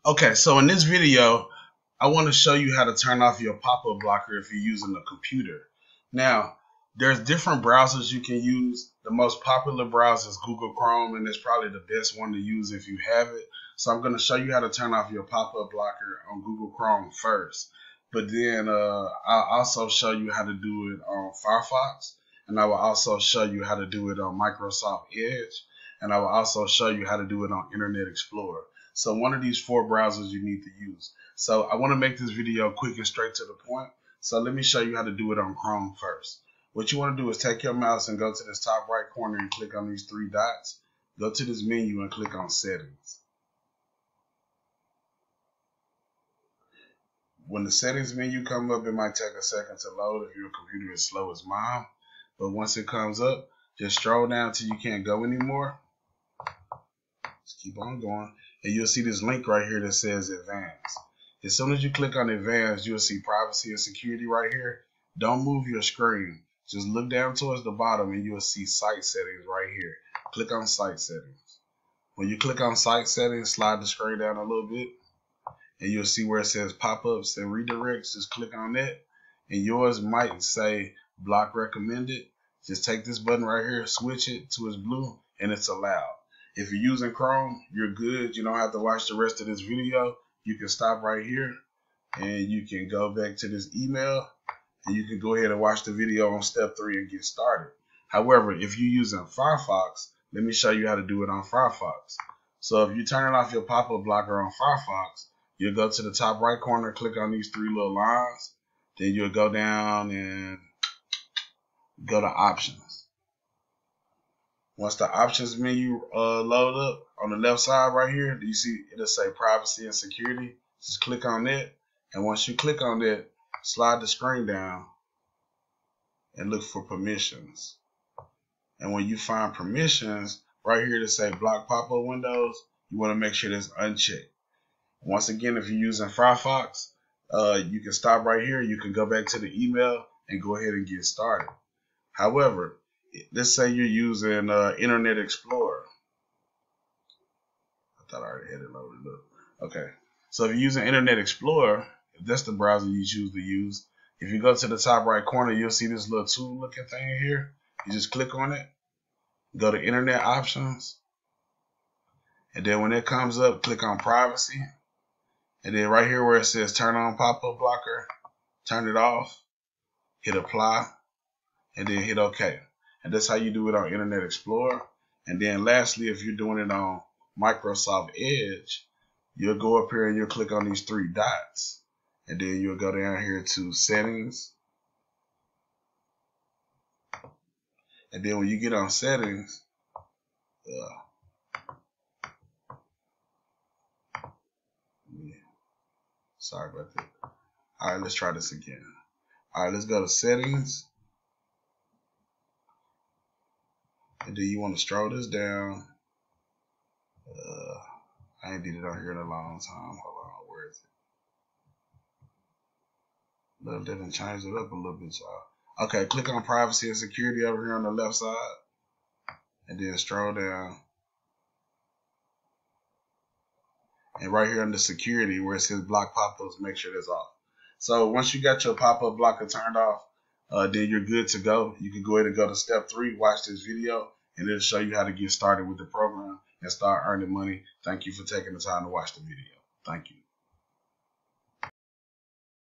Okay, so in this video, I want to show you how to turn off your pop-up blocker if you're using a computer. Now, there's different browsers you can use. The most popular browser is Google Chrome, and it's probably the best one to use if you have it. So I'm going to show you how to turn off your pop-up blocker on Google Chrome first. But then I'll also show you how to do it on Firefox, and I will also show you how to do it on Microsoft Edge, and I will also show you how to do it on Internet Explorer. So one of these four browsers you need to use. So I want to make this video quick and straight to the point. So let me show you how to do it on Chrome first. What you want to do is take your mouse and go to this top right corner and click on these three dots. Go to this menu and click on Settings. When the Settings menu comes up, it might take a second to load if your computer is slow as mine. But once it comes up, just scroll down till you can't go anymore. Just keep on going. And you'll see this link right here that says Advanced. As soon as you click on Advanced, you'll see Privacy and Security right here. Don't move your screen. Just look down towards the bottom and you'll see Site Settings right here. Click on Site Settings. When you click on Site Settings, slide the screen down a little bit and you'll see where it says Pop-ups and Redirects. Just click on that and yours might say Block Recommended. Just take this button right here, switch it to its blue, and it's allowed. If you're using Chrome, you're good. You don't have to watch the rest of this video. You can stop right here and you can go back to this email and you can go ahead and watch the video on step 3 and get started. However, if you're using Firefox, let me show you how to do it on Firefox. So if you're turning off your pop-up blocker on Firefox, you'll go to the top right corner, click on these three little lines. Then you'll go down and go to Options. Once the Options menu load up on the left side right here, you see it'll say Privacy and Security. Just click on that, and once you click on that, slide the screen down and look for Permissions. And when you find Permissions, right here to say Block Pop-up Windows, you want to make sure that's unchecked. Once again, if you're using Firefox, you can stop right here. You can go back to the email and go ahead and get started. However, let's say you're using Internet Explorer. I thought I already had it loaded up. Okay. So if you're using Internet Explorer, if that's the browser you choose to use, if you go to the top right corner, you'll see this little tool looking thing here. You just click on it, go to Internet Options, and then when it comes up, click on Privacy. And then right here where it says Turn on Pop-up Blocker, turn it off, hit Apply, and then hit OK. And that's how you do it on Internet Explorer. And then lastly, if you're doing it on Microsoft Edge, you'll go up here and you'll click on these three dots. And then you'll go down here to Settings. And then when you get on Settings, sorry about that. All right, let's try this again. All right, let's go to Settings. And then you want to scroll this down. I ain't did it on here in a long time. Hold on, where is it? Little different, change it up a little bit, y'all. Okay, click on Privacy and Security over here on the left side. And then scroll down. And right here under Security, where it says Block Pop-ups, make sure that's off. So once you got your pop-up blocker turned off, then you're good to go. You can go ahead and go to step 3, watch this video, and it'll show you how to get started with the program and start earning money. Thank you for taking the time to watch the video. Thank you.